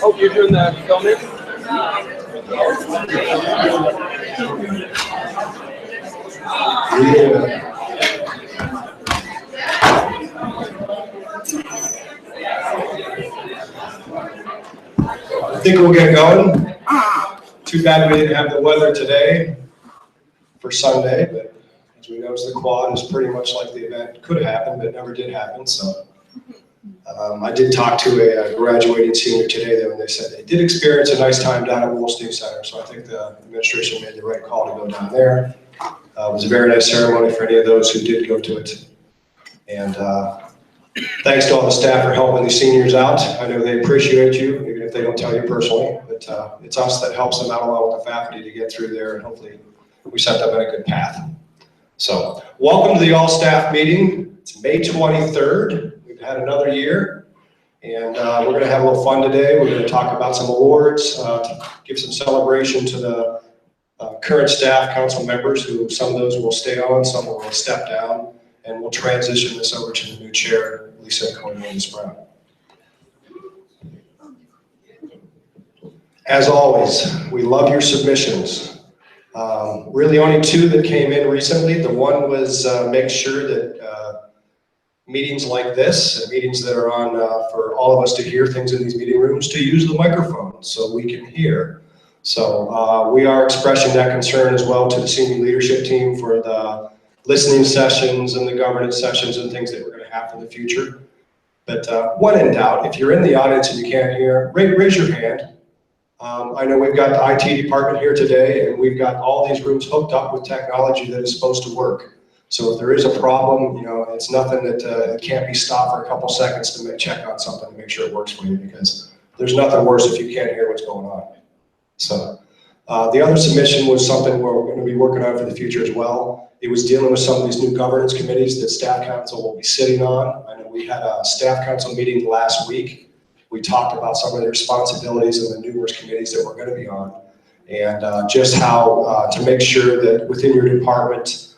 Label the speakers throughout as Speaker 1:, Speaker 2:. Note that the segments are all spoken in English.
Speaker 1: Hope you're doing the filming.
Speaker 2: I think we'll get going. Too bad we didn't have the weather today for Sunday, but as we know, the quad is pretty much like the event could have happened, but never did happen. So I did talk to a graduating senior today, though, and they said they did experience a nice time down at Wolstein Center. So I think the administration made the right call to go down there. It was a very nice ceremony for any of those who did go to it. And thanks to all the staff for helping these seniors out. I know they appreciate you, even if they don't tell you personally, but it's us that helps them out along with the faculty to get through there, and hopefully we set them on a good path. So welcome to the all-staff meeting. It's May 23rd. We've had another year, and we're going to have a little fun today. We're going to talk about some awards, to give some celebration to the current staff council members, who some of those will stay on, some will step down, and we'll transition this over to the new chair, Lisa Cornelius-Brown. As always, we love your submissions. Really only two that came in recently. The one was make sure that meetings like this, and meetings that are on for all of us to hear things in these meeting rooms, to use the microphone so we can hear. So we are expressing that concern as well to the senior leadership team for the listening sessions and the governance sessions and things that we're going to have in the future. But when in doubt, if you're in the audience and you can't hear, raise your hand. I know we've got the IT department here today, and we've got all these rooms hooked up with technology that is supposed to work. So if there is a problem, you know, it's nothing that can't be stopped for a couple seconds to check on something to make sure it works for you, because there's nothing worse if you can't hear what's going on. So the other submission was something we're going to be working on for the future as well. It was dealing with some of these new governance committees that staff council will be sitting on. I know we had a staff council meeting last week. We talked about some of the responsibilities and the numerous committees that we're going to be on, and just how to make sure that within your department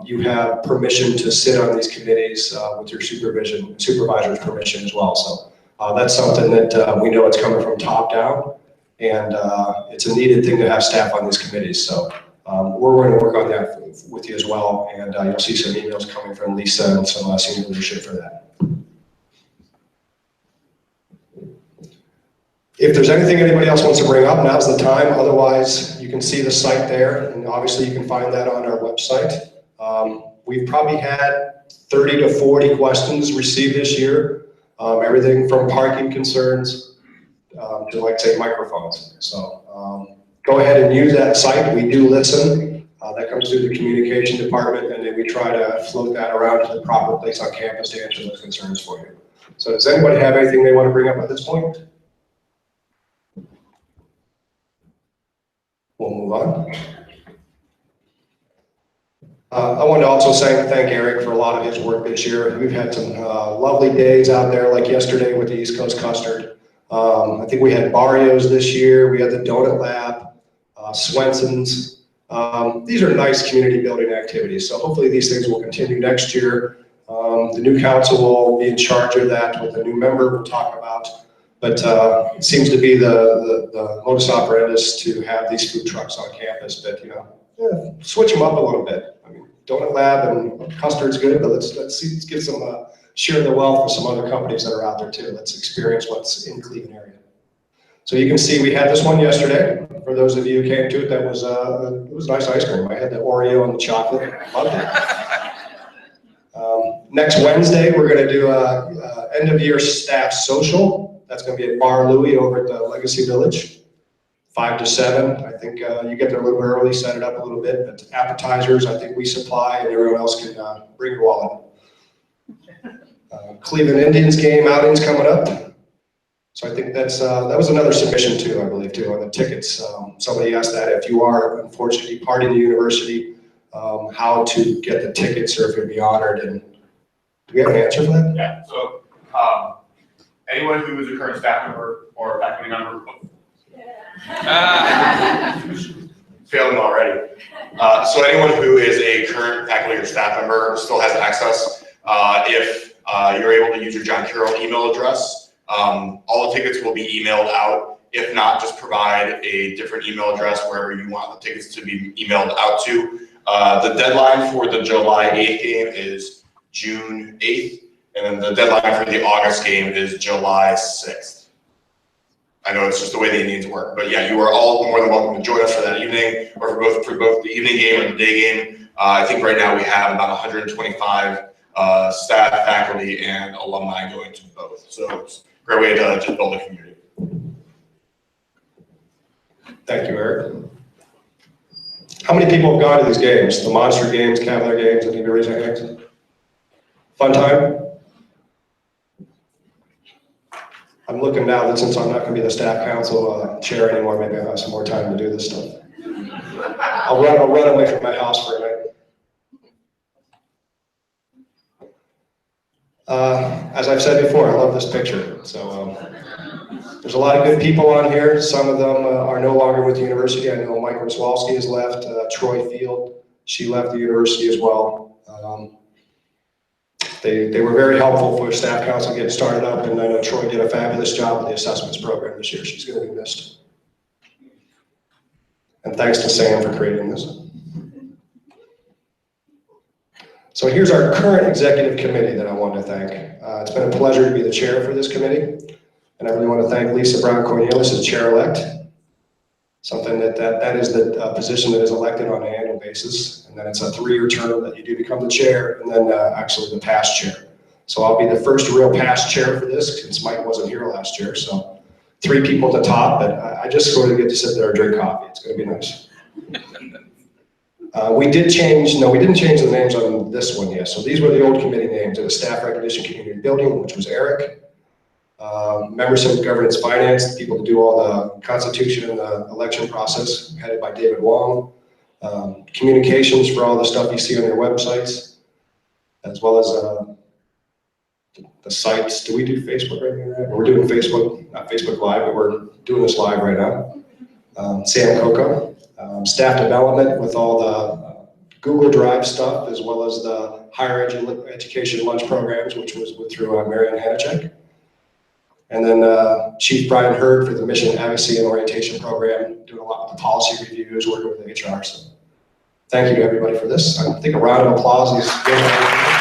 Speaker 2: you have permission to sit on these committees with your supervisor's permission as well. So that's something that we know it's coming from top down, and it's a needed thing to have staff on these committees. So we're going to work on that with you as well, and you'll see some emails coming from Lisa and some senior leadership for that. If there's anything anybody else wants to bring up, now's the time. Otherwise, you can see the site there, and obviously you can find that on our website. We've probably had 30 to 40 questions received this year, everything from parking concerns to, like, say, microphones. So go ahead and use that site. We do listen. That comes through the communication department, and then we try to float that around to the proper place on campus to answer those concerns for you. So does anybody have anything they want to bring up at this point? We'll move on. I want to also thank Eric for a lot of his work this year. We've had some lovely days out there, like yesterday with the East Coast Custard. I think we had Barrios this year. We had the Donut Lab, Swenson's. These are nice community building activities. So hopefully these things will continue next year. The new council will be in charge of that with a new member we'll talk about. But it seems to be the modus operandi to have these food trucks on campus. But, you know, switch them up a little bit. I mean, Donut Lab and Custard's good, but let's get some share the wealth with some other companies that are out there too. Let's experience what's in the Cleveland area. So you can see we had this one yesterday. For those of you who came to it, that was it was nice ice cream. I had the Oreo and the chocolate. Loved it. Next Wednesday, we're going to do a end of year staff social. That's going to be at Bar Louie over at the Legacy Village, 5 to 7. I think you get there a little early, set it up a little bit. But appetizers, I think we supply, and everyone else can bring your wallet. Cleveland Indians game outings coming up. So I think that's that was another submission too, I believe, too, on the tickets. Somebody asked that if you are unfortunately part of the university, how to get the tickets or if you'd be honored. And do we have an answer for that?
Speaker 3: Yeah. So anyone who is a current staff member or faculty member, failing already. So anyone who is a current faculty or staff member still has access. If you're able to use your John Carroll email address. All the tickets will be emailed out. If not, just provide a different email address wherever you want the tickets to be emailed out to. The deadline for the July 8th game is June 8th, and then the deadline for the August game is July 6th. I know it's just the way the Indians work, but yeah, you are all more than welcome to join us for that evening, or for both the evening game and the day game. I think right now we have about 125 staff, faculty, and alumni going to both. So it's a great way to just build a community.
Speaker 2: Thank you, Eric. How many people have gone to these games? The Monster games, Cavalier games? Any of you raise your hands? Fun time? I'm looking now that since I'm not going to be the staff council chair anymore, maybe I'll have some more time to do this stuff. I'll run away from my house for a night. As I've said before, I love this picture. So there's a lot of good people on here. Some of them are no longer with the university. I know Mike Roswalski has left. Troy Field, she left the university as well. They were very helpful for staff council getting started up, and I know Troy did a fabulous job with the assessments program this year. She's going to be missed. And thanks to Sam for creating this. So here's our current executive committee that I want to thank. It's been a pleasure to be the chair for this committee. And I really want to thank Lisa Brown Cornelius as chair-elect. Something that is the position that is elected on an annual basis. And then it's a 3-year term that you do become the chair, and then actually the past chair. So I'll be the first real past chair for this, since Mike wasn't here last year. So 3 people at the top, but I just sort of get to sit there and drink coffee. It's going to be nice. We didn't change the names on this one yet. So these were the old committee names. It was Staff Recognition Community Building, which was Eric. Membership, Governance, Finance, people to do all the constitution and the election process, headed by David Wong. Communications for all the stuff you see on their websites, as well as the sites. Do we do Facebook right now? We're doing Facebook, not Facebook Live, but we're doing this live right now. Sam Coco. Staff development with all the Google Drive stuff, as well as the higher education lunch programs, which was through Marianne Hanachek. And then Chief Brian Hurd for the mission advocacy and orientation program, doing a lot of the policy reviews, working with the HR. So thank you to everybody for this. I think a round of applause is good.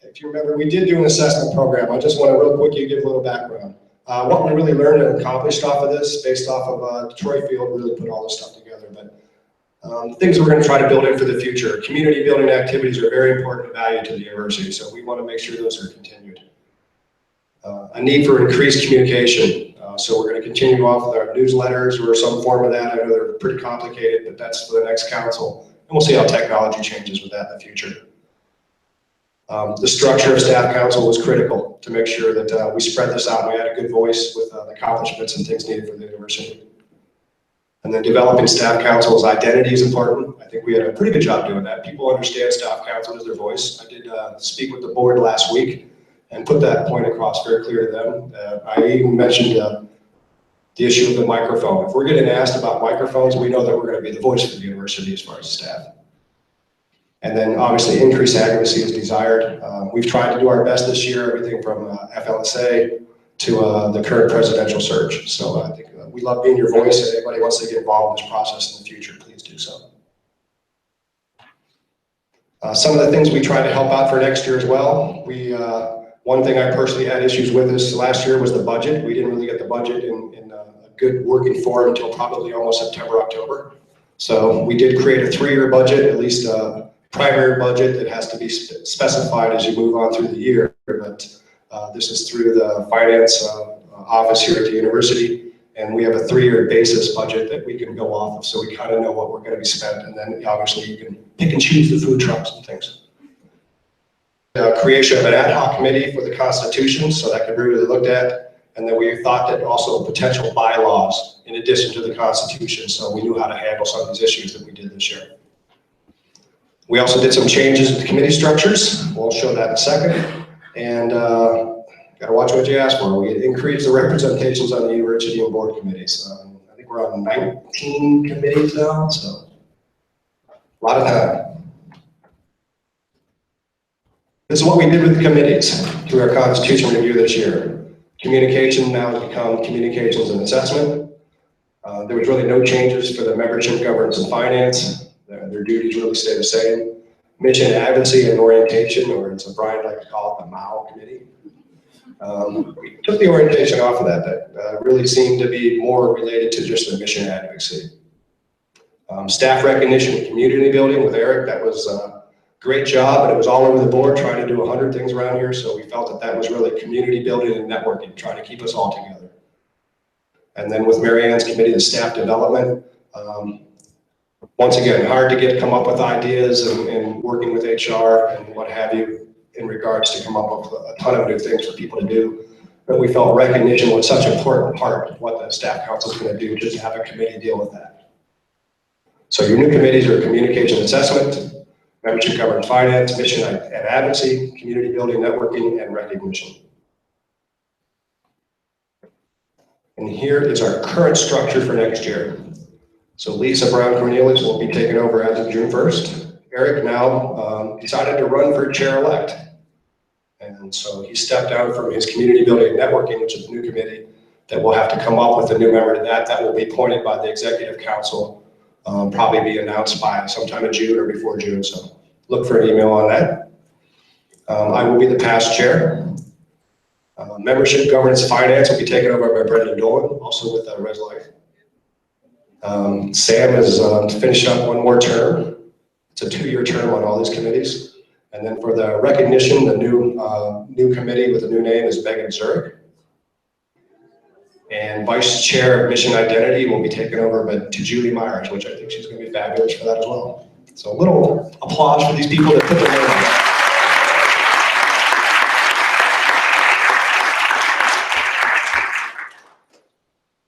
Speaker 2: If you remember, we did do an assessment program. I just want to real quickly give a little background. What we really learned and accomplished off of this, based off of Troy Field, really put all this stuff together. But things we're going to try to build in for the future. Community building activities are very important and valued to the university, so we want to make sure those are continued. A need for increased communication. So we're going to continue off with our newsletters or some form of that. I know they're pretty complicated, but that's for the next council. And we'll see how technology changes with that in the future. The structure of staff council was critical to make sure that we spread this out and we had a good voice with the accomplishments and things needed for the university. And then developing staff council's identity is important. I think we had a pretty good job doing that. People understand staff council as their voice. I did speak with the board last week and put that point across very clear to them. I even mentioned the issue of the microphone. If we're getting asked about microphones, we know that we're going to be the voice for the university as far as staff. And then obviously increased advocacy is desired. We've tried to do our best this year, everything from FLSA to the current presidential search. So I think we love being your voice, and anybody wants to get involved in this process in the future, please do so. Some of the things we try to help out for next year as well. One thing I personally had issues with this last year was the budget. We didn't really get the budget in a good working form until probably almost September, October. So we did create a 3-year budget, at least a primary budget that has to be specified as you move on through the year. But this is through the finance office here at the university. And we have a 3-year basis budget that we can go off of, so we kind of know what we're going to be spent. And then obviously you can pick and choose the food trucks and things. Creation of an ad hoc committee for the Constitution, so that could be really looked at. And then we thought that also potential bylaws in addition to the Constitution, so we knew how to handle some of these issues that we did this year. We also did some changes with the committee structures. We'll show that in a second. And got to watch what you ask for. We increased the representations on the university and board committees. I think we're on 19 committees now, so a lot of time. This is what we did with the committees through our Constitution review this year. Communication now has become communications and assessment. There was really no changes for the membership, governance, and finance. Their duties really stay the same. Mission, advocacy, and orientation, or as Brian likes to call it, the MOW committee. We took the orientation off of that. That really seemed to be more related to just the mission advocacy. Staff recognition and community building with Eric, that was a great job, but it was all over the board trying to do 100 things around here, so we felt that that was really community building and networking, trying to keep us all together. And then with Mary Ann's committee, the staff development, once again, hard to come up with ideas and working with HR and what have you in regards to come up with a ton of new things for people to do. But we felt recognition was such an important part of what the staff council is going to do, just to have a committee deal with that. So your new committees are communication assessment, membership, governance, finance, mission and advocacy, community building, networking, and recognition. And here is our current structure for next year. So Lisa Brown Cornelius will be taken over as of June 1st. Eric now decided to run for chair-elect. And so he stepped down from his community building and networking, which is a new committee, that will have to come up with a new member to that. That will be appointed by the executive council, probably be announced by sometime in June or before June. So look for an email on that. I will be the past chair. Membership, governance, finance will be taken over by Brendan Dolan, also with Res Life. Sam has finished up one more term. It's a 2-year term on all these committees. And then for the recognition, the new committee with a new name is Megan Zurich. And vice chair of mission identity will be taken over by Julie Myers, which I think she's going to be fabulous for that as well. So a little applause for these people that put their name on that.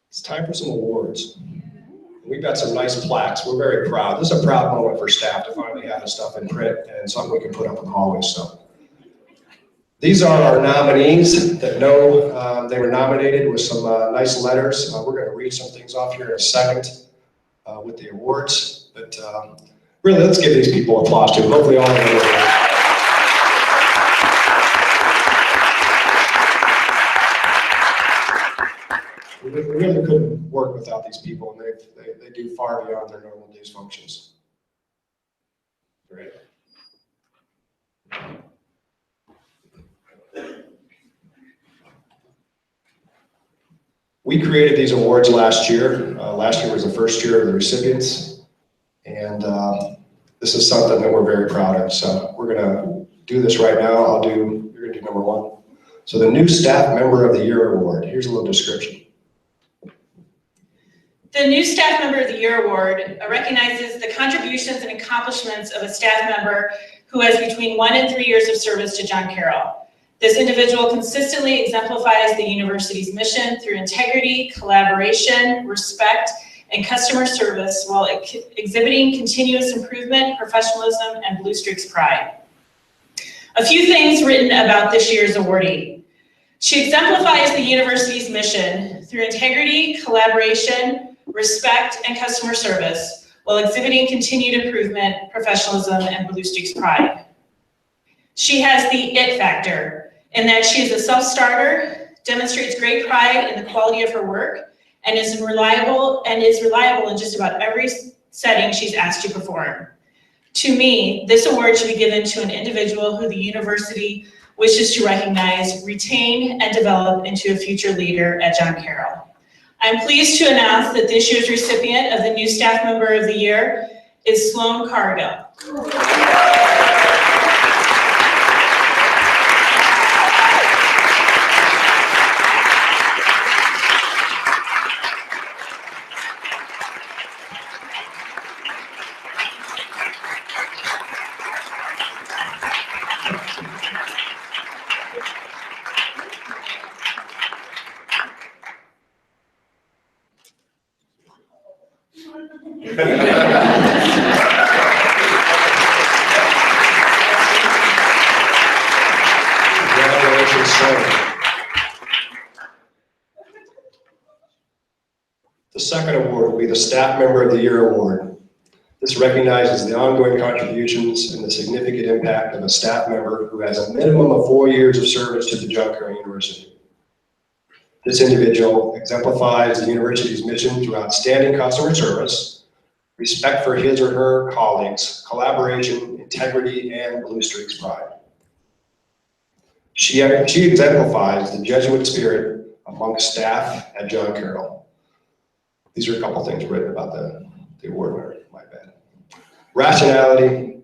Speaker 2: It's time for some awards. We've got some nice plaques. We're very proud. This is a proud moment for staff to finally have this stuff in print and something we can put up in the hallways. So these are our nominees that know they were nominated with some nice letters. We're going to read some things off here in a second with the awards. But really, let's give these people applause too. Hopefully all of them. We really couldn't work without these people, and they do far beyond their normal day's functions. Great. We created these awards last year. Last year was the first year of the recipients, and this is something that we're very proud of. So we're gonna do this right now. You're gonna do number 1. So the new staff member of the year award. Here's a little description.
Speaker 1: The new Staff Member of the Year Award recognizes the contributions and accomplishments of a staff member who has between 1 and 3 years of service to John Carroll. This individual consistently exemplifies the university's mission through integrity, collaboration, respect, and customer service while exhibiting continuous improvement, professionalism, and Blue Streaks pride. A few things written about this year's awardee. She exemplifies the university's mission through integrity, collaboration, respect, and customer service, while exhibiting continued improvement, professionalism, and Blue Streaks pride. She has the it factor in that she is a self-starter, demonstrates great pride in the quality of her work, and is reliable in just about every setting she's asked to perform. To me, this award should be given to an individual who the university wishes to recognize, retain, and develop into a future leader at John Carroll. I'm pleased to announce that this year's recipient of the new Staff Member of the Year is Sloan Cargill.
Speaker 2: The second award the Year award. This recognizes the ongoing contributions and the significant impact of a staff member who has a minimum of 4 years of service to the John Carroll University. This individual exemplifies the university's mission through outstanding customer service, respect for his or her colleagues, collaboration, integrity, and Blue Streaks pride. She exemplifies the Jesuit spirit amongst staff at John Carroll. These are a couple things written about the award winner, my bad. Rationality,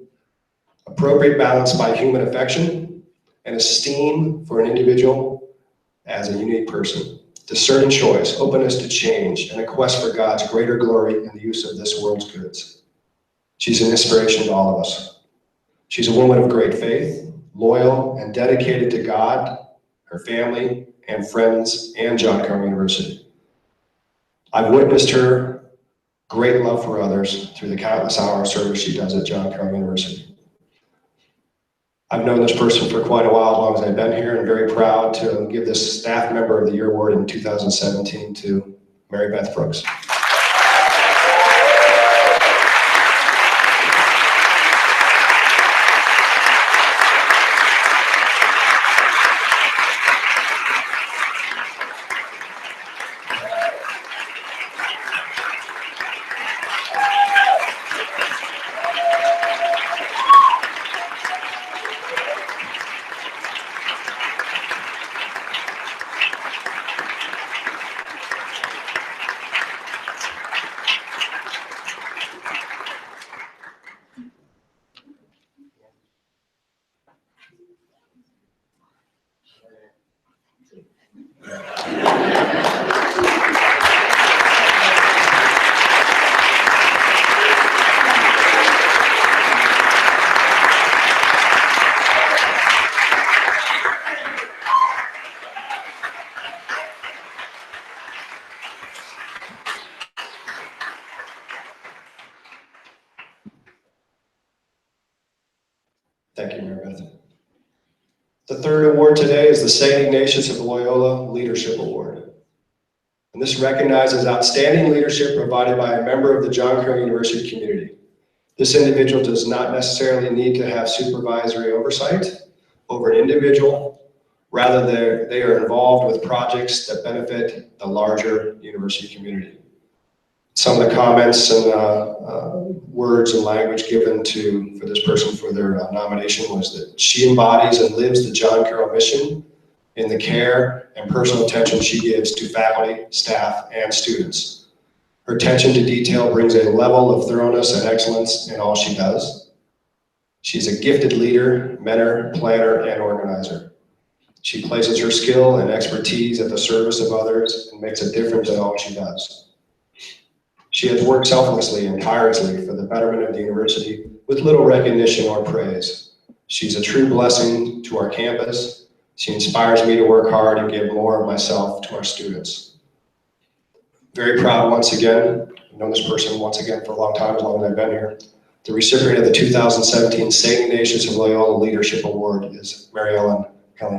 Speaker 2: appropriate balance by human affection, and esteem for an individual as a unique person. Discerning choice, openness to change, and a quest for God's greater glory in the use of this world's goods. She's an inspiration to all of us. She's a woman of great faith, loyal, and dedicated to God, her family, and friends, and John Carroll University. I've witnessed her great love for others through the countless hours of service she does at John Carroll University. I've known this person for quite a while, as long as I've been here, and very proud to give this Staff Member of the Year award in 2017 to Mary Beth Brooks. Thank you, Mary Beth. The third award today is the St. Ignatius of Loyola Leadership Award. And this recognizes outstanding leadership provided by a member of the John Carroll University community. This individual does not necessarily need to have supervisory oversight over an individual. Rather, they are involved with projects that benefit the larger university community. Some of the comments and words and language given for this person for their nomination was that she embodies and lives the John Carroll mission in the care and personal attention she gives to faculty, staff, and students. Her attention to detail brings a level of thoroughness and excellence in all she does. She's a gifted leader, mentor, planner, and organizer. She places her skill and expertise at the service of others and makes a difference in all she does. She has worked selflessly and tirelessly for the betterment of the university with little recognition or praise. She's a true blessing to our campus. She inspires me to work hard and give more of myself to our students. Very proud once again, I've known this person once again for a long time, as long as I've been here. The recipient of the 2017 St. Ignatius of Loyola Leadership Award is Mary Ellen Kelly.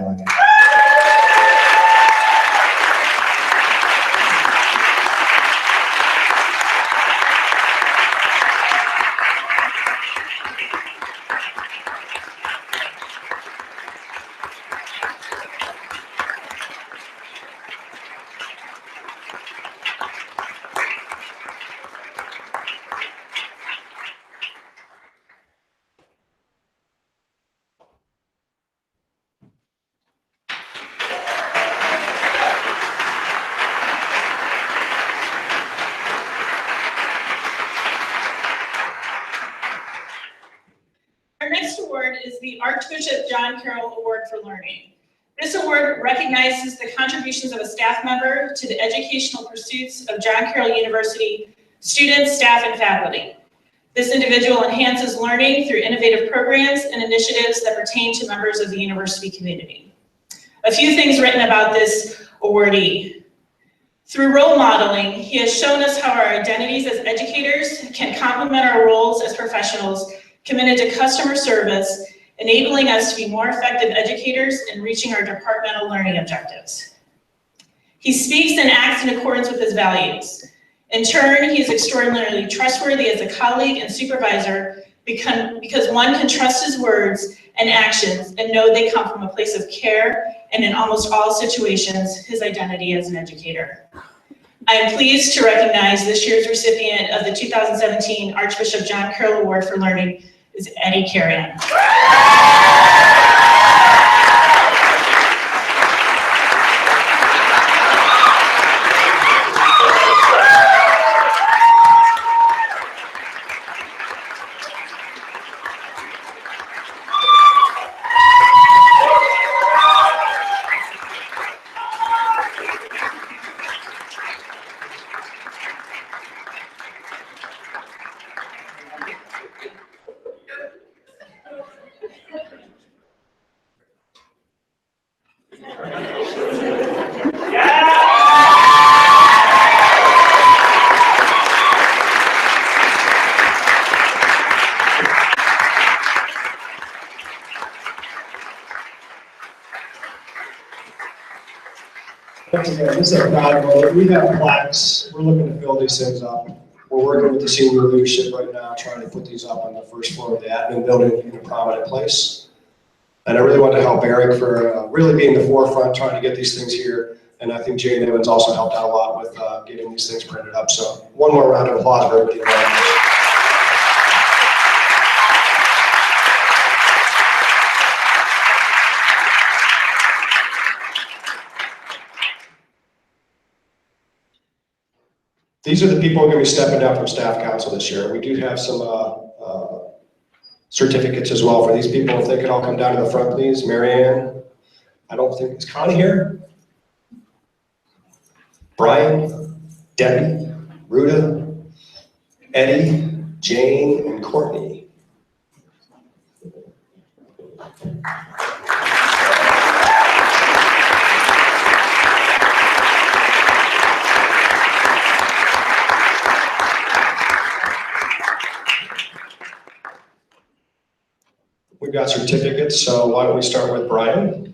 Speaker 1: Our next award is the Archbishop John Carroll Award for Learning. This award recognizes the contributions of a staff member to the educational pursuits of John Carroll University students, staff, and faculty. This individual enhances learning through innovative programs and initiatives that pertain to members of the university community. A few things written about this awardee. Through role modeling, he has shown us how our identities as educators can complement our roles as professionals committed to customer service, enabling us to be more effective educators in reaching our departmental learning objectives. He speaks and acts in accordance with his values. In turn, he is extraordinarily trustworthy as a colleague and supervisor because one can trust his words and actions and know they come from a place of care, and in almost all situations, his identity as an educator. I am pleased to recognize this year's recipient of the 2017 Archbishop John Carroll Award for Learning is Eddie Carrion.
Speaker 2: This is a proud moment. We have plaques. We're looking to fill these things up. We're working with the senior leadership right now, trying to put these up on the first floor of the admin building in a prominent place. And I really want to help Eric for really being the forefront, trying to get these things here. And I think Jane Evans also helped out a lot with getting these things printed up. So one more round of applause for everybody. These are the people who are going to be stepping down from staff council this year. We do have some certificates as well for these people. If they could all come down to the front, please. Marianne, I don't think, is Connie here? Brian, Debbie, Ruta, Eddie, Jane, and Courtney. We've got certificates, so why don't we start with Brian?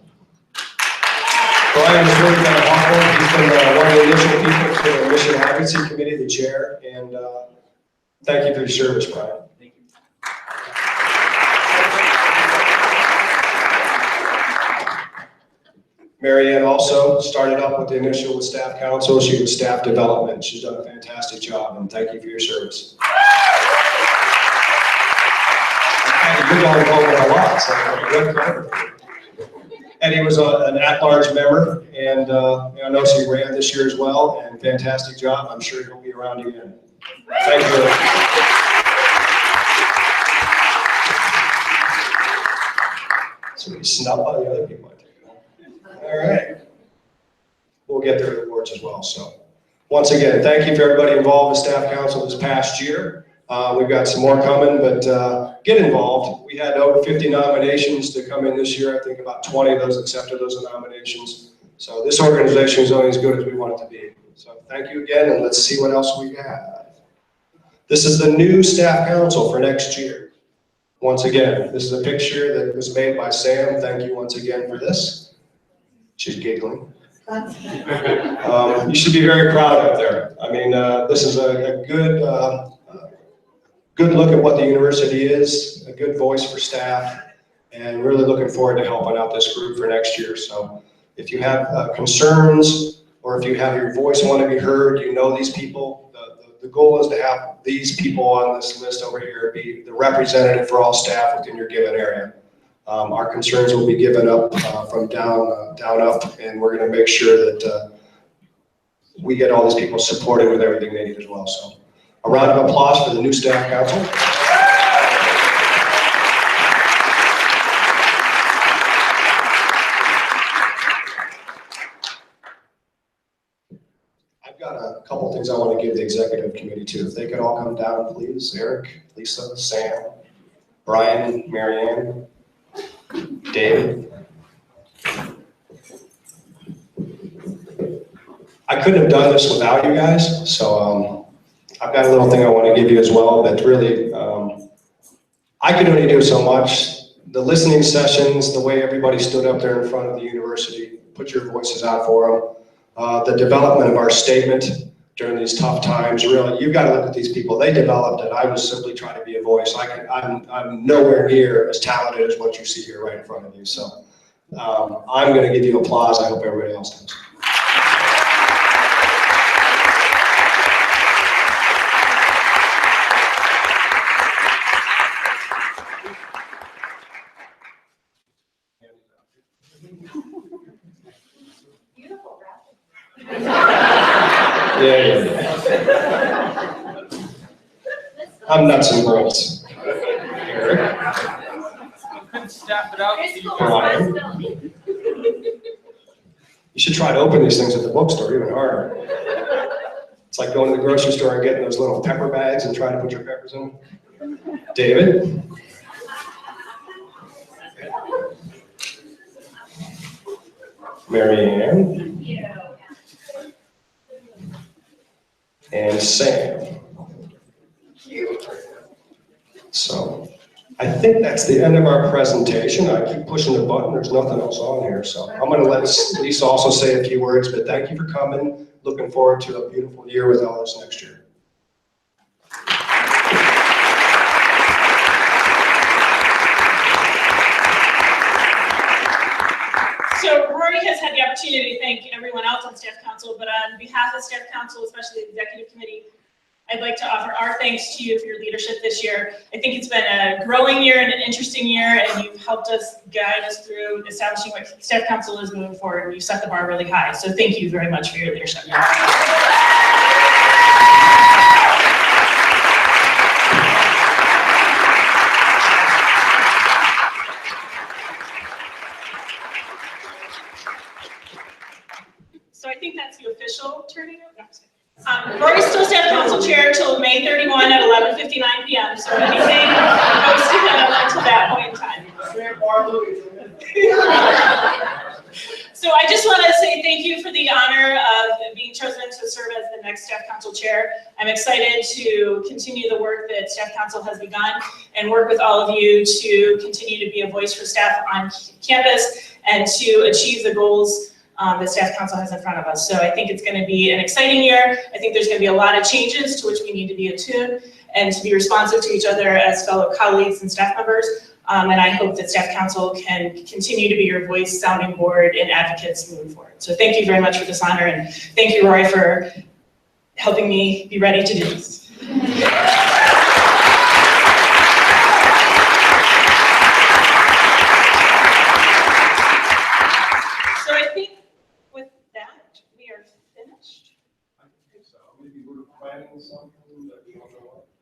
Speaker 2: Brian has really been helpful. He's been one of the initial people for the Mission Advocacy Committee, the chair, and thank you for your service, Brian. Thank you. Marianne also started up with the initial with staff council. She was staff development. She's done a fantastic job, and thank you for your service. You're going over a lot, so good credit. Eddie was an at-large member, and I know she ran this year as well, and fantastic job. I'm sure he'll be around again. Thank you. So we snub by the other people. All right. We'll get their awards as well. So once again, thank you for everybody involved with staff council this past year. We've got some more coming, but get involved. We had over 50 nominations to come in this year. I think about 20 of those accepted those nominations. So this organization is only as good as we want it to be. So thank you again, and let's see what else we have. This is the new staff council for next year. Once again, this is a picture that was made by Sam. Thank you once again for this. She's giggling. You should be very proud up there. I mean, this is a good look at what the university is, a good voice for staff, and really looking forward to helping out this group for next year. So if you have concerns, or if you have your voice want to be heard, you know these people, the goal is to have these people on this list over here be the representative for all staff within your given area. Our concerns will be given up from down up, and we're going to make sure that we get all these people supported with everything they need as well. So a round of applause for the new staff council. I've got a couple things I want to give the executive committee too. If they could all come down, please. Eric, Lisa, Sam, Brian, Marianne, David. I couldn't have done this without you guys, so I've got a little thing I want to give you as well that really, I could only do so much. The listening sessions, the way everybody stood up there in front of the university, put your voices out for them. The development of our statement, during these tough times. Really, you've got to look at these people. They developed it. I was simply trying to be a voice. I'm nowhere near as talented as what you see here right in front of you. So I'm going to give you applause. I hope everybody else does.
Speaker 1: Beautiful,
Speaker 2: Yeah. I'm nuts and bolts. Eric.
Speaker 4: Couldn't staff it out.
Speaker 2: Brian. You should try to open these things at the bookstore, even harder. It's like going to the grocery store and getting those little pepper bags and trying to put your peppers in them. David. Mary Ann. And Sam. So I think that's the end of our presentation. I keep pushing the button. There's nothing else on here. So I'm going to let Lisa also say a few words, but thank you for coming. Looking forward to a beautiful year with Ellis next year.
Speaker 1: So Rory has had the opportunity to thank everyone else on Staff Council, but on behalf of Staff Council, especially the Executive Committee, I'd like to offer our thanks to you for your leadership this year. I think it's been a growing year and an interesting year, and you've helped us guide us through establishing what Staff Council is moving forward. You've set the bar really high, so thank you very much for your leadership. So I think that's the official turning out. No, I'm just kidding. Rory's still Staff Council Chair till May 31 at 11:59 p.m. So anything goes to him until that point in time. So I just want to say thank you for the honor of being chosen to serve as the next Staff Council Chair. I'm excited to continue the work that Staff Council has begun and work with all of you to continue to be a voice for staff on campus and to achieve the goals that Staff Council has in front of us. So I think it's going to be an exciting year. I think there's going to be a lot of changes to which we need to be attuned and to be responsive to each other as fellow colleagues and staff members. And I hope that Staff Council can continue to be your voice, sounding board, and advocates moving forward. So thank you very much for this honor, and thank you, Roy, for helping me be ready to do this.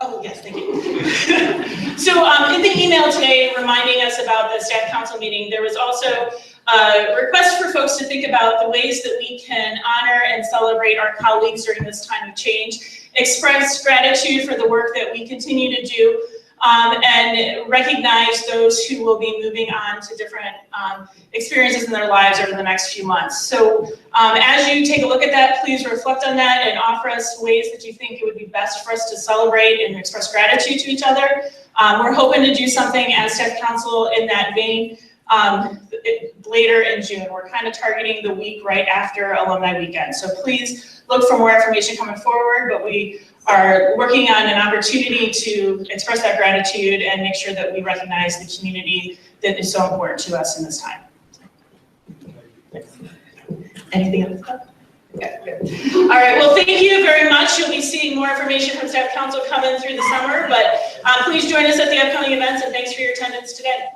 Speaker 1: Oh, yes, thank you. So in the email today reminding us about the Staff Council meeting, there was also a request for folks to think about the ways that we can honor and celebrate our colleagues during this time of change, express gratitude for the work that we continue to do, and recognize those who will be moving on to different experiences in their lives over the next few months. So as you take a look at that, please reflect on that and offer us ways that you think it would be best for us to celebrate and express gratitude to each other. We're hoping to do something as Staff Council in that vein later in June. We're kind of targeting the week right after Alumni Weekend. So please look for more information coming forward, but we are working on an opportunity to express that gratitude and make sure that we recognize the community that is so important to us in this time. Anything else? Okay, good. All right, well, thank you very much. You'll be seeing more information from Staff Council coming through the summer, but please join us at the upcoming events, and thanks for your attendance today.